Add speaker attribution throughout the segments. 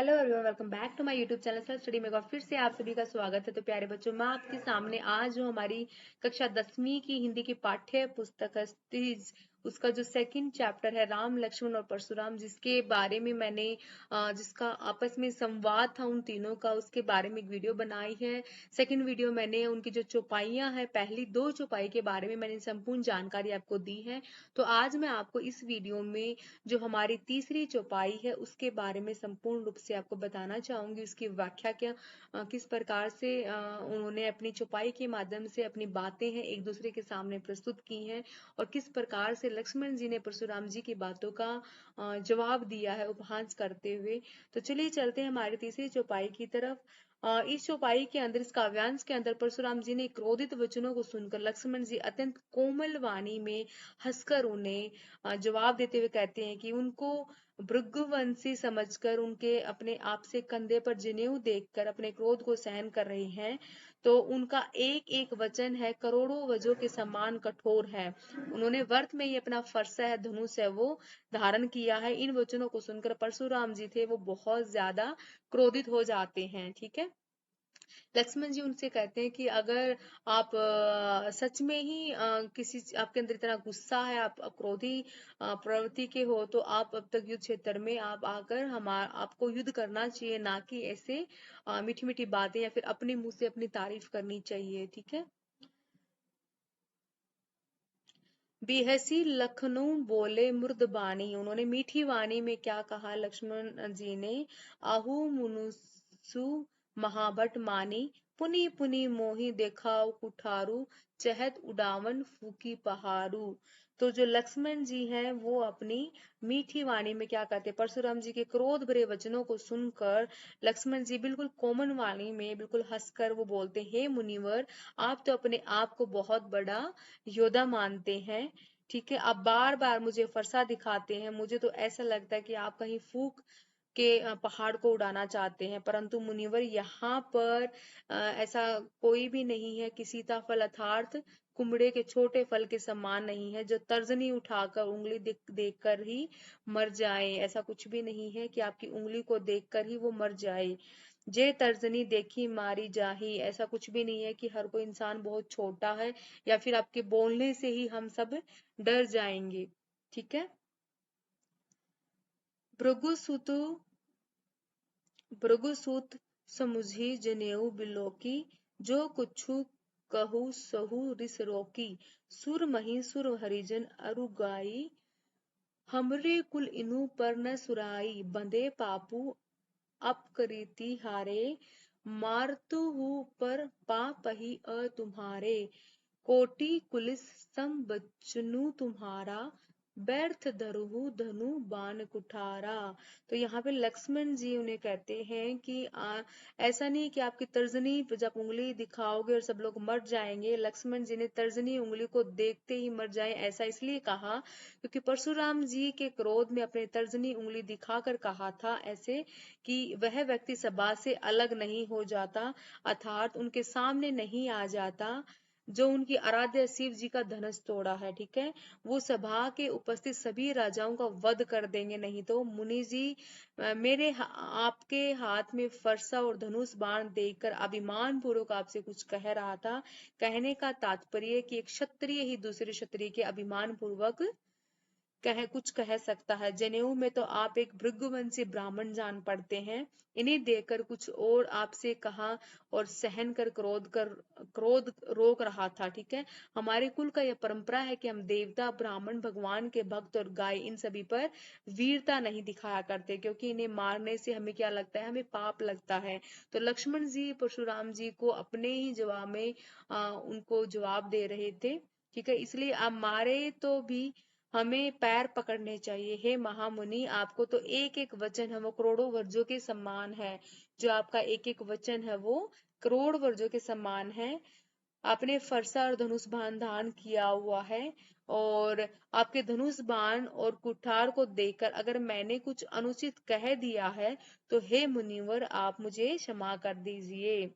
Speaker 1: Hello everyone, welcome back to my YouTube channel sir study में फिर से आप सभी का स्वागत है। तो प्यारे बच्चों, मैं आपके सामने आज जो हमारी कक्षा 10वीं की हिंदी की पाठ्य पुस्तक है तीज, उसका जो सेकंड चैप्टर है राम लक्ष्मण और परशुराम, जिसके बारे में मैंने जिसका आपस में संवाद था उन तीनों का, उसके बारे में एक वीडियो बनाई है। सेकंड वीडियो मैंने उनकी जो चौपाइयां हैं, पहली दो चौपाई के बारे में मैंने संपूर्ण जानकारी आपको दी है। तो आज मैं आपको इस वीडियो में जो हमारी तीसरी चौपाई है उसके बारे में संपूर्ण रूप से आपको बताना चाहूंगी। उसकी व्याख्या क्या, किस प्रकार से उन्होंने अपनी चौपाई के माध्यम से अपनी बातें हैं एक दूसरे के सामने प्रस्तुत की हैं, और किस प्रकार से लक्ष्मण जी ने परशुराम जी की बातों का जवाब दिया है उपहास करते हुए। तो चलिए चलते हैं हमारी तीसरी चौपाई की तरफ। इस चौपाई के अंदर, इस काव्यांश के अंदर परशुराम जी ने क्रोधित वचनों को सुनकर लक्ष्मण जी अत्यंत कोमल वाणी में हंसकर उन्हें जवाब देते हुए कहते हैं कि उनको भृगुवंशी समझकर, उनके अपने आप से कंधे पर जनेऊ देखकर अपने क्रोध को सहन कर रहे हैं। तो उनका एक एक वचन है करोड़ों वजों के समान कठोर है। उन्होंने वर्त में ही अपना फरसा है, धनुष है, वो धारण किया है। इन वचनों को सुनकर परशुराम जी थे वो बहुत ज्यादा क्रोधित हो जाते हैं। ठीक है, लक्ष्मण जी उनसे कहते हैं कि अगर आप सच में ही किसी आपके अंदर इतना गुस्सा है, आप क्रोधी प्रवृत्ति के हो, तो आप अब तक युद्ध क्षेत्र में आप आकर आपको युद्ध करना चाहिए, ना कि ऐसे मीठी मीठी बातें या फिर अपने मुंह से अपनी तारीफ करनी चाहिए। ठीक है, बेहसी लखनऊ बोले मुर्द बानी, उन्होंने मीठी वाणी में क्या कहा लक्ष्मण जी ने, आहू मुनुसु महाभट मानी, पुनि पुनि मोहि देखाओ कुठारू, चहत उडावन फूकी पहाड़ू। तो जो लक्ष्मण जी हैं वो अपनी मीठी वाणी में क्या कहते हैं, परशुराम जी के क्रोध भरे वचनों को सुनकर लक्ष्मण जी बिल्कुल कोमल वाणी में बिल्कुल हंसकर वो बोलते हैं, हे मुनिवर, आप तो अपने आप को बहुत बड़ा योद्धा मानते हैं। ठीक है, आप बार बार मुझे फरसा दिखाते हैं, मुझे तो ऐसा लगता है कि आप कहीं फूक के पहाड़ को उड़ाना चाहते हैं। परंतु मुनिवर, यहाँ पर ऐसा कोई भी नहीं है कि सीताफल अर्थात कुमड़े के छोटे फल के समान नहीं है जो तर्जनी उठाकर उंगली देखकर ही मर जाए। ऐसा कुछ भी नहीं है कि आपकी उंगली को देखकर ही वो मर जाए। जे तर्जनी देखी मारी जाही, ऐसा कुछ भी नहीं है कि हर कोई इंसान बहुत छोटा है या फिर आपके बोलने से ही हम सब डर जाएंगे। ठीक है, भृगुसुत भृगुसुत समुझी जनेऊ बिलोकी, जो कुछु कहू सहु रिस रोकी, सुर मही सुर हरिजन अरुगाई, हमरे कुल इनु पर न सुराई, बंदे पापू अपकरीति हारे, मारतु पर पापहि तुम्हारे, कोटि कुलिस सम बचनु तुम्हारा, व्यर्थ धरुहु धनु बाण कुठारा। तो यहाँ पे लक्ष्मण जी उन्हें कहते हैं कि ऐसा नहीं कि आपकी तर्जनी पे जब उंगली दिखाओगे और सब लोग मर जाएंगे। लक्ष्मण जी ने तर्जनी उंगली को देखते ही मर जाए ऐसा इसलिए कहा क्योंकि परशुराम जी के क्रोध में अपने तर्जनी उंगली दिखाकर कहा था ऐसे कि वह व्यक्ति सभा से अलग नहीं हो जाता, अर्थात उनके सामने नहीं आ जाता जो उनकी आराध्य शिव जी का धनुष तोड़ा है। ठीक है, वो सभा के उपस्थित सभी राजाओं का वध कर देंगे। नहीं तो मुनि जी, आपके हाथ में फरसा और धनुष बाण देखकर अभिमान पूर्वक आपसे कुछ कह रहा था। कहने का तात्पर्य कि एक क्षत्रिय ही दूसरे क्षत्रिय के अभिमान पूर्वक कुछ कह सकता है। जनेऊ में तो आप एक भृगुवंशी ब्राह्मण जान पड़ते हैं। इन्हें देखकर कुछ और आपसे कहा और सहन कर क्रोध रोक रहा था। ठीक है, हमारे कुल का यह परंपरा है कि हम देवता, ब्राह्मण, भगवान के भक्त और गाय, इन सभी पर वीरता नहीं दिखाया करते, क्योंकि इन्हें मारने से हमें क्या लगता है, हमें पाप लगता है। तो लक्ष्मण जी परशुराम जी को अपने ही जवाब में उनको जवाब दे रहे थे। ठीक है, इसलिए आप मारे तो भी हमें पैर पकड़ने चाहिए। हे महामुनि, आपको तो एक एक वचन है वो करोड़ों वर्जों के समान है। जो आपका एक एक वचन है वो करोड़ वर्जों के समान है। आपने फरसा और धनुष बाण धारण किया हुआ है, और आपके धनुष बाण और कुठार को देखकर अगर मैंने कुछ अनुचित कह दिया है तो हे मुनिवर, आप मुझे क्षमा कर दीजिए।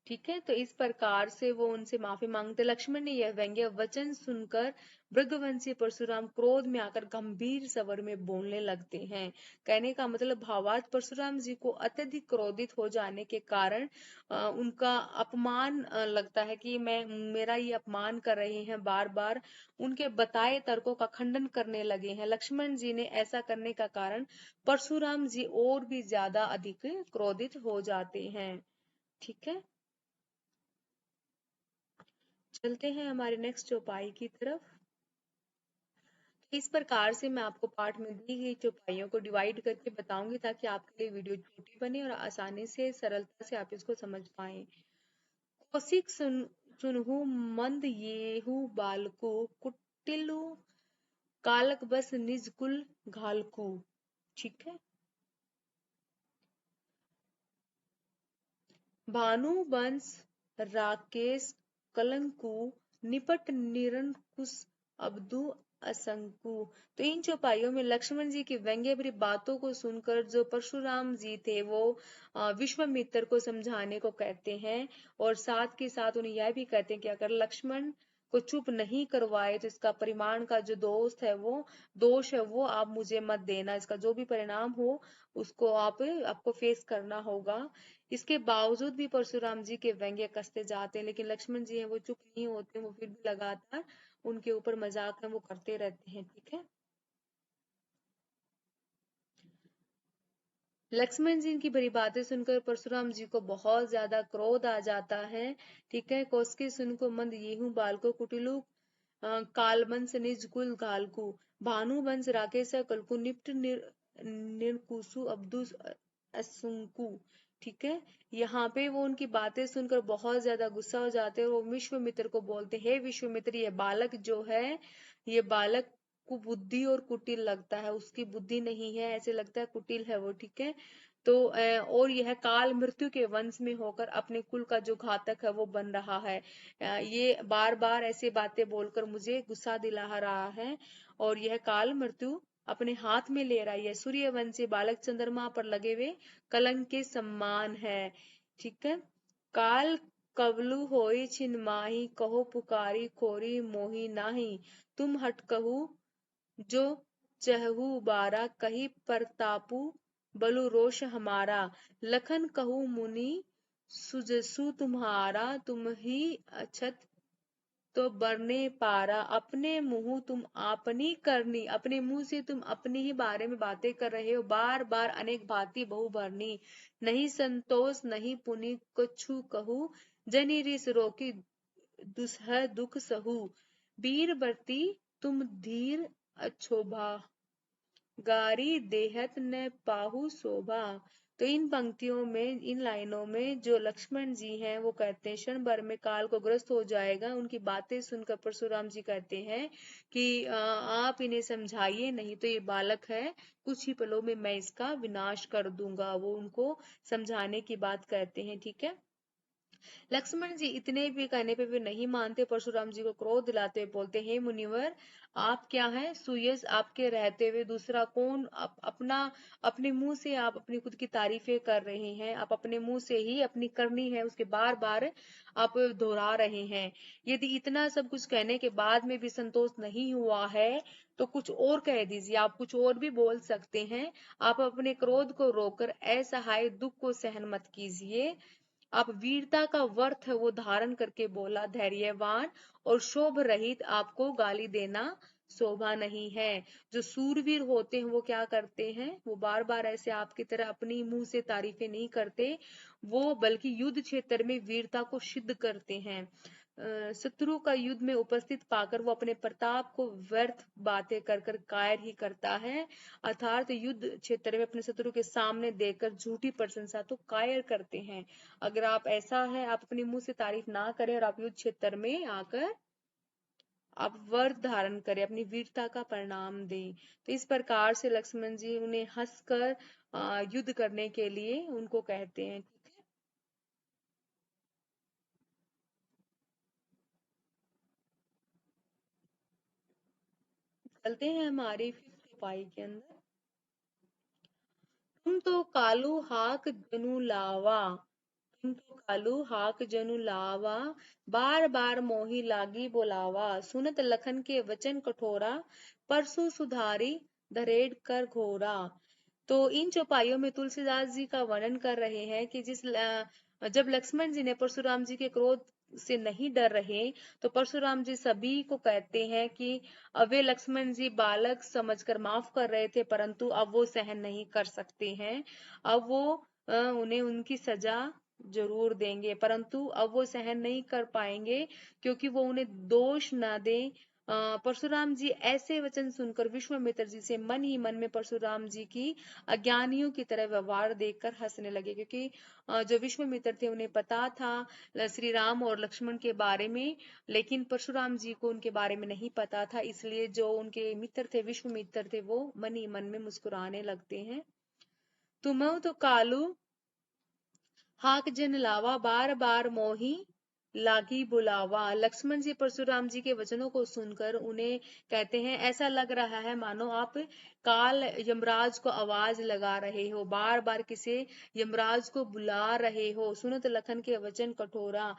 Speaker 1: ठीक है, तो इस प्रकार से वो उनसे माफी मांगते। लक्ष्मण ने यह व्यंग्य वचन सुनकर भृगवंशी परशुराम क्रोध में आकर गंभीर स्वर में बोलने लगते हैं। कहने का मतलब भावार्थ, परशुराम जी को अत्यधिक क्रोधित हो जाने के कारण उनका अपमान लगता है कि मैं मेरा ये अपमान कर रहे हैं, बार बार उनके बताए तर्कों का खंडन करने लगे हैं। लक्ष्मण जी ने ऐसा करने का कारण परशुराम जी और भी ज्यादा अधिक क्रोधित हो जाते हैं। ठीक है, चलते हैं हमारे नेक्स्ट चौपाई की तरफ। इस प्रकार से मैं आपको पाठ में दी गई चौपाइयों को डिवाइड करके बताऊंगी ताकि आपके लिए वीडियो छोटी बने और आसानी से सरलता से आप इसको समझ पाए। कौशिक सुनहु मंद येहू बालकु कुटिलु कालक बस निज कुल घालकू। ठीक है, भानुवंश राकेश कलंकु निपट निरंकुश अब्दु असंकु। तो इन चौपाइयों में लक्ष्मण जी की व्यंग्य भरी बातों को सुनकर जो परशुराम जी थे वो विश्वामित्र को समझाने को कहते हैं, और साथ के साथ उन्हें यह भी कहते हैं कि अगर लक्ष्मण को चुप नहीं करवाए तो इसका परिमाण का जो दोष है वो आप मुझे मत देना, इसका जो भी परिणाम हो उसको आपको फेस करना होगा। इसके बावजूद भी परशुराम जी के व्यंग्य कसते जाते हैं, लेकिन लक्ष्मण जी हैं वो चुप नहीं होते, वो फिर भी लगातार उनके ऊपर मजाक है वो करते रहते हैं। ठीक है, लक्ष्मण जी की बड़ी बातें सुनकर परशुराम जी को बहुत ज्यादा क्रोध आ जाता है। ठीक है, कौसकी सुन को मंद येहू बाल को कुटिलु कालबंस निज कुल घालकू भानु वंश राकेश कलकु निप्ट निर्कुसु अब्दुस असुंकु। ठीक है, यहाँ पे वो उनकी बातें सुनकर बहुत ज्यादा गुस्सा हो जाते हैं और वो विश्वामित्र को बोलते हैं, हे विश्वामित्र, ये बालक जो है, ये बालक कुबुद्धि और कुटिल लगता है, उसकी बुद्धि नहीं है, ऐसे लगता है कुटिल है वो। ठीक है, तो और यह काल मृत्यु के वंश में होकर अपने कुल का जो घातक है वो बन रहा है। ये बार बार ऐसी बातें बोलकर मुझे गुस्सा दिला रहा है, और यह काल मृत्यु अपने हाथ में ले रहा है। यह सूर्यवंशी बालक चंद्रमा पर लगे हुए कलंक के समान है। ठीक है, काल कवलु होई छिन माही कहो पुकारी खोरी मोही नाही तुम हट कहू जो चहु बारा कही परतापु बलु रोष हमारा लखन कहू मुनि सुजसु तुम्हारा तुम ही अछत तो बरने पारा अपने मुंह तुम अपनी करनी, अपने मुंह से तुम अपने ही बारे में बातें कर रहे हो, बार बार अनेक भांति बहु भरनी नहीं संतोष नहीं पुनि कछु कहू जनि रिस रोकी दुसह दुख सहू वीर बरती तुम धीर अछोभा गारी देहत न पाहु शोभा। तो इन पंक्तियों में, इन लाइनों में जो लक्ष्मण जी हैं वो कहते हैं क्षण भर में काल को ग्रस्त हो जाएगा। उनकी बातें सुनकर परशुराम जी कहते हैं कि आप इन्हें समझाइए, नहीं तो ये बालक है, कुछ ही पलों में मैं इसका विनाश कर दूंगा। वो उनको समझाने की बात कहते हैं। ठीक है, लक्ष्मण जी इतने भी कहने पे भी नहीं मानते, परशुराम जी को क्रोध दिलाते हुए बोलते हैं, हे मुनिवर, आप क्या है सुयस आपके रहते हुए दूसरा कौन अपना अपने मुंह से आप अपनी खुद की तारीफें कर रहे हैं, आप अपने मुंह से ही अपनी करनी है उसके बार बार आप दोहरा रहे हैं। यदि इतना सब कुछ कहने के बाद में भी संतोष नहीं हुआ है तो कुछ और कह दीजिए, आप कुछ और भी बोल सकते हैं। आप अपने क्रोध को रोककर असहाय दुख को सहन मत कीजिए। आप वीरता का वर्थ वो धारण करके बोला, धैर्यवान और शोभ रहित आपको गाली देना शोभा नहीं है। जो सूरवीर होते हैं वो क्या करते हैं, वो बार बार ऐसे आपकी तरह अपनी मुंह से तारीफें नहीं करते, वो बल्कि युद्ध क्षेत्र में वीरता को सिद्ध करते हैं। शत्रु का युद्ध में उपस्थित पाकर वो अपने प्रताप को व्यर्थ बातें कर कर कायर ही करता है, अर्थात युद्ध क्षेत्र में अपने शत्रु के सामने देखकर झूठी प्रशंसा तो कायर करते हैं। अगर आप ऐसा है, आप अपने मुंह से तारीफ ना करें और आप युद्ध क्षेत्र में आकर आप वर्द धारण करें, अपनी वीरता का परिणाम दें। तो इस प्रकार से लक्ष्मण जी उन्हें हंसकर युद्ध करने के लिए उनको कहते हैं। ठीक है, चलते हैं हमारी फिफ्थ उपाय के अंदर। तुम तो कालू हाक जनु लावा इनको कालू हाक जनु लावा, बार बार मोही लागी बोलावा, सुनत लखन के वचन कठोरा, परसु सुधारी धरेड़ कर घोरा। तो इन चौपाइयों में तुलसीदास जी का वर्णन कर रहे हैं कि जब लक्ष्मण जी ने परशुराम जी के क्रोध से नहीं डर रहे, तो परशुराम जी सभी को कहते हैं कि अब वे लक्ष्मण जी बालक समझकर माफ कर रहे थे, परंतु अब वो सहन नहीं कर सकते हैं। अब वो उन्हें उनकी सजा जरूर देंगे, परंतु अब वो सहन नहीं कर पाएंगे क्योंकि वो उन्हें दोष ना दे। परशुराम जी ऐसे वचन सुनकर विश्वामित्र जी से मन ही मन में परशुराम जी की अज्ञानियों की तरह व्यवहार देखकर हंसने लगे, क्योंकि जो विश्वामित्र थे उन्हें पता था श्री राम और लक्ष्मण के बारे में, लेकिन परशुराम जी को उनके बारे में नहीं पता था। इसलिए जो उनके मित्र थे, विश्वामित्र थे, वो मन ही मन में मुस्कुराने लगते हैं। तुम तो कालू हाक जन लावा, बार बार मोही लागी बुलावा। लक्ष्मण जी परशुराम जी के वचनों को सुनकर उन्हें कहते हैं, ऐसा लग रहा है मानो आप काल यमराज को आवाज लगा रहे हो, बार बार किसे यमराज को बुला रहे हो। सुनत लखन के वचन कठोरा,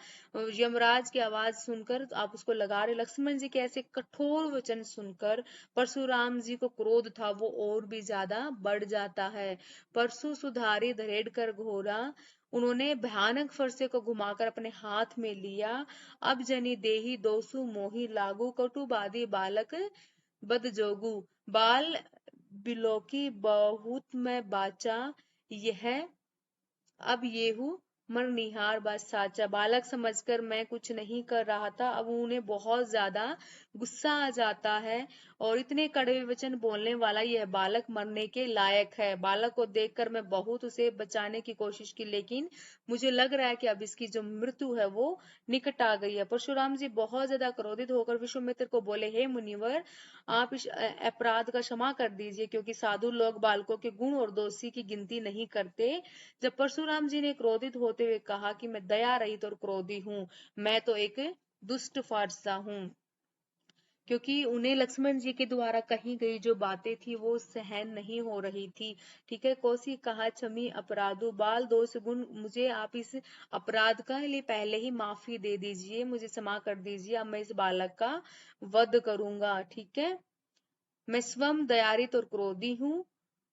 Speaker 1: यमराज की आवाज सुनकर आप उसको लगा रहे। लक्ष्मण जी के ऐसे कठोर वचन सुनकर परशुराम जी को क्रोध था वो और भी ज्यादा बढ़ जाता है। परसु सुधारी धरेड़ कर घोरा, उन्होंने भयानक फरसे को घुमाकर अपने हाथ में लिया। अब जनी देही दोसु मोही लागू, कटुबादी बालक बद जोगू। बाल बिलोकी बहुत मैं बाचा, यह अब येहू मरनिहार बात साचा। बालक समझकर मैं कुछ नहीं कर रहा था, अब उन्हें बहुत ज्यादा गुस्सा आ जाता है और इतने कड़वे वचन बोलने वाला यह बालक मरने के लायक है। बालक को देखकर मैं बहुत उसे बचाने की कोशिश की, लेकिन मुझे लग रहा है कि अब इसकी जो मृत्यु है वो निकट आ गई है। परशुराम जी बहुत ज्यादा क्रोधित होकर विश्वामित्र को बोले, हे मुनिवर, आप इस अपराध का क्षमा कर दीजिए, क्योंकि साधु लोग बालकों के गुण और दोषी की गिनती नहीं करते। जब परशुराम जी ने क्रोधित होते हुए कहा कि मैं दया रहित और क्रोधी हूँ, मैं तो एक दुष्ट फारसा हूँ, क्योंकि उन्हें लक्ष्मण जी के द्वारा कही गई जो बातें थी वो सहन नहीं हो रही थी। ठीक है, कोसी कहा क्षमी अपराधो, बाल दोष गुण, मुझे आप इस अपराध का लिए पहले ही माफी दे दीजिए, मुझे क्षमा कर दीजिए, अब मैं इस बालक का वध करूंगा। ठीक है, मैं स्वयं दयारित और क्रोधी हूँ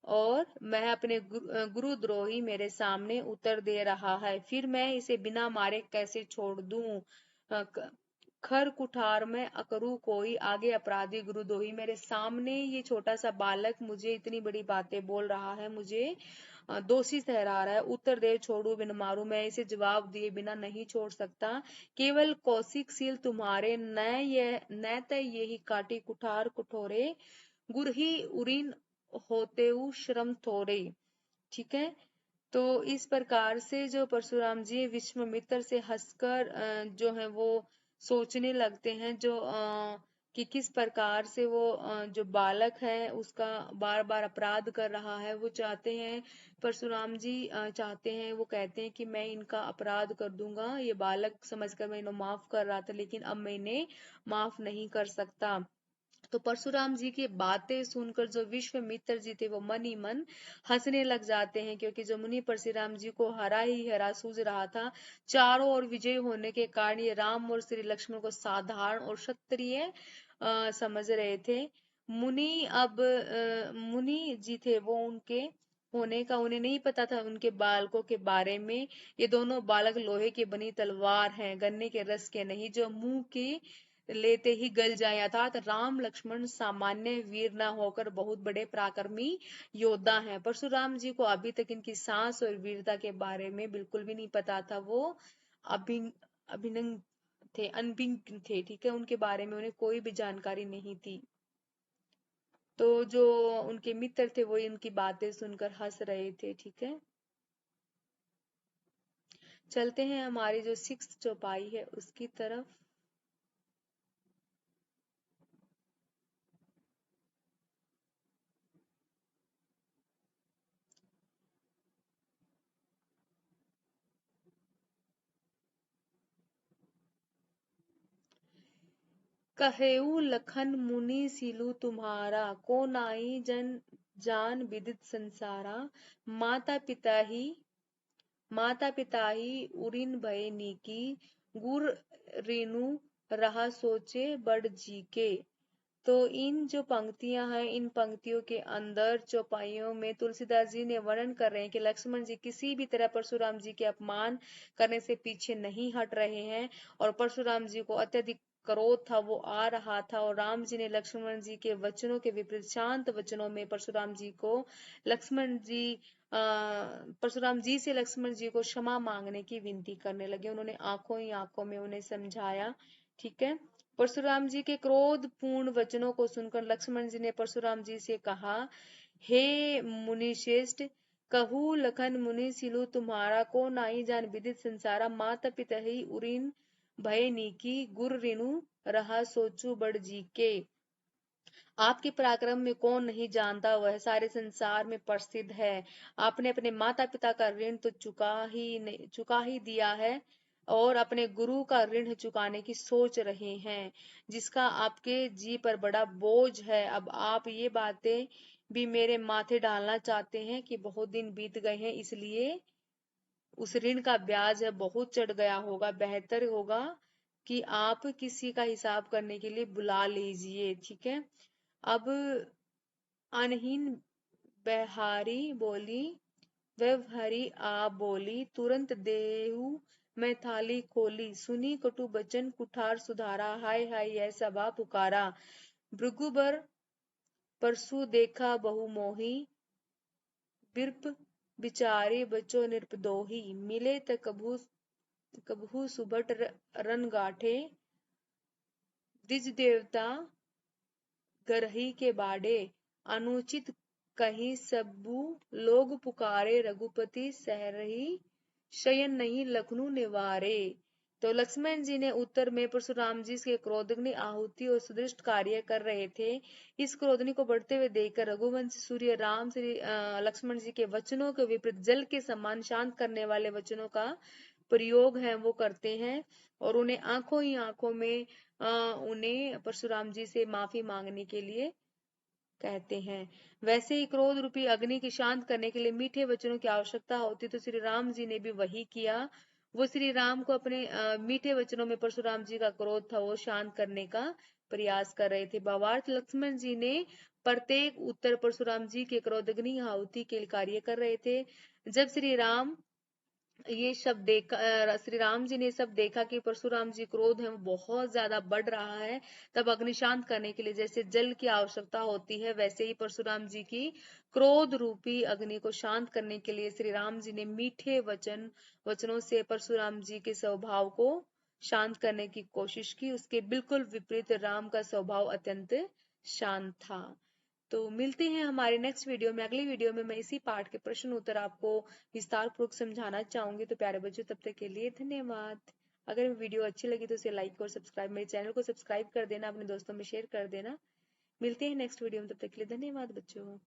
Speaker 1: और मैं अपने गुरुद्रोही मेरे सामने उतर दे रहा है, फिर मैं इसे बिना मारे कैसे छोड़ दूं। खर कुठार में अकरू कोई, आगे अपराधी गुरुद्रोही। मेरे सामने ये छोटा सा बालक मुझे इतनी बड़ी बातें बोल रहा है, मुझे दोषी ठहरा रहा है, उत्तर दे छोड़ू बिन मारू, मैं इसे जवाब दिए बिना नहीं छोड़ सकता। केवल कौशिक सील तुम्हारे, न तय यही काटी कुठार कुठोरे, गुरही उरीन होते श्रम थोड़े। ठीक है, तो इस प्रकार से जो परशुराम जी विश्वामित्र से हंसकर जो है वो सोचने लगते हैं, कि किस प्रकार से वो जो बालक है उसका बार बार अपराध कर रहा है। वो चाहते हैं, परशुराम जी चाहते हैं, वो कहते हैं कि मैं इनका अपराध कर दूंगा, ये बालक समझकर मैं इन्हें माफ कर रहा था, लेकिन अब मैं इन्हें माफ नहीं कर सकता। तो परशुराम जी की बातें सुनकर जो विश्वामित्र जी थे वो मन ही मन हंसने लग जाते हैं, क्योंकि जो मुनि परशुराम जी को हरा ही हरा सूझ रहा था, चारों ओर विजय होने के कारण ये राम और श्री लक्ष्मण को साधारण और क्षत्रिय समझ रहे थे। मुनि जी थे वो, उनके होने का उन्हें नहीं पता था उनके बालकों के बारे में। ये दोनों बालक लोहे की बनी तलवार हैं, गन्ने के रस के नहीं, जो मुंह की लेते ही गल जाए। अर्थात राम लक्ष्मण सामान्य वीर न होकर बहुत बड़े पराक्रमी योद्धा हैं। परशुराम जी को अभी तक इनकी साहस और वीरता के बारे में बिल्कुल भी नहीं पता था। वो अभिन अभिनंग थे, अनभिज्ञ थे। ठीक है, उनके बारे में उन्हें कोई भी जानकारी नहीं थी। तो जो उनके मित्र थे वो इनकी बातें सुनकर हंस रहे थे। ठीक है, चलते हैं हमारी जो 6th चौपाई है उसकी तरफ। कहेऊ लखन मुनि सिलु तुम्हारा, को नाई जन जान विदित संसारा। माता पिता ही माता पिता ही उरिन भय नीकी, गुर रेनु रहा सोचे बड़ जी के। तो इन जो पंक्तियां हैं, इन पंक्तियों के अंदर चौपाइयों में तुलसीदास जी ने वर्णन कर रहे हैं कि लक्ष्मण जी किसी भी तरह परशुराम जी के अपमान करने से पीछे नहीं हट रहे हैं, और परशुराम जी को अत्यधिक क्रोध था, वो आ रहा था, और राम जी ने लक्ष्मण जी के वचनों के विपरीत शांत वचनों में परशुराम जी को लक्ष्मण जी परशुराम जी से लक्ष्मण जी को क्षमा मांगने की विनती करने लगे। उन्होंने आंखों ही आंखों में उन्हें समझाया। ठीक है। परशुराम जी के क्रोध पूर्ण वचनों को सुनकर लक्ष्मण जी ने परशुराम जी से कहा, हे मुनिश्रेष्ठ, कहू लखन मुनि सिलु तुम्हारा को नाई जान विदित संसारा, माता पिता ही उरिन भय नीकी, गुर रेनु रहा सोचू बड़ जी के। आपके पराक्रम में कौन नहीं जानता, वह सारे संसार में प्रसिद्ध है। आपने अपने माता पिता का ऋण तो चुका ही दिया है, और अपने गुरु का ऋण चुकाने की सोच रहे हैं, जिसका आपके जी पर बड़ा बोझ है। अब आप ये बातें भी मेरे माथे डालना चाहते हैं कि बहुत दिन बीत गए हैं, इसलिए उस ऋण का ब्याज है बहुत चढ़ गया होगा। बेहतर होगा कि आप किसी का हिसाब करने के लिए बुला लीजिए। ठीक है। अब अनहीन बहारी बोली, वह भरी आ बोली, तुरंत देहु मैं थाली खोली, सुनी कटु बचन कुठार सुधारा, हाय हाय यह सभा पुकारा। भृगुबर परसु देखा बहु मोही, बिरप बिचारे बचो निर्पदोही, मिले त कभू सुभट रन गाठे, द्विज देवता गरही के बाड़े, अनुचित कहीं सबू लोग पुकारे, रघुपति सहरही शयन नहीं लखनऊ निवारे। तो लक्ष्मण जी ने उत्तर में परशुराम जी के क्रोधग्नि आहुति और सुदृष्ट कार्य कर रहे थे। इस क्रोधनी को बढ़ते हुए देखकर रघुवंश सूर्य राम श्री लक्ष्मण जी के वचनों के विपरीत जल के समान शांत करने वाले वचनों का प्रयोग है वो करते हैं, और उन्हें आंखों ही आंखों में उन्हें परशुराम जी से माफी मांगने के लिए कहते हैं। वैसे ही क्रोध रूपी अग्नि की शांत करने के लिए मीठे वचनों की आवश्यकता होती, तो श्री राम जी ने भी वही किया। वो श्री राम को अपने मीठे वचनों में परशुराम जी का क्रोध था वो शांत करने का प्रयास कर रहे थे। भावार्थ, लक्ष्मण जी ने प्रत्येक उत्तर परशुराम जी के क्रोधग्नि आहुति के कार्य कर रहे थे। जब श्री राम ये सब देखा, श्री राम जी ने सब देखा कि परशुराम जी क्रोध है वो बहुत ज्यादा बढ़ रहा है, तब अग्नि शांत करने के लिए जैसे जल की आवश्यकता होती है, वैसे ही परशुराम जी की क्रोध रूपी अग्नि को शांत करने के लिए श्री राम जी ने मीठे वचनों से परशुराम जी के स्वभाव को शांत करने की कोशिश की। उसके बिल्कुल विपरीत राम का स्वभाव अत्यंत शांत था। तो मिलते हैं हमारे नेक्स्ट वीडियो में। अगली वीडियो में मैं इसी पाठ के प्रश्न उत्तर आपको विस्तार पूर्वक समझाना चाहूंगी। तो प्यारे बच्चों, तब तक के लिए धन्यवाद। अगर वीडियो अच्छी लगी तो इसे लाइक और सब्सक्राइब, मेरे चैनल को सब्सक्राइब कर देना, अपने दोस्तों में शेयर कर देना। मिलते हैं नेक्स्ट वीडियो में, तब तक के लिए धन्यवाद बच्चों।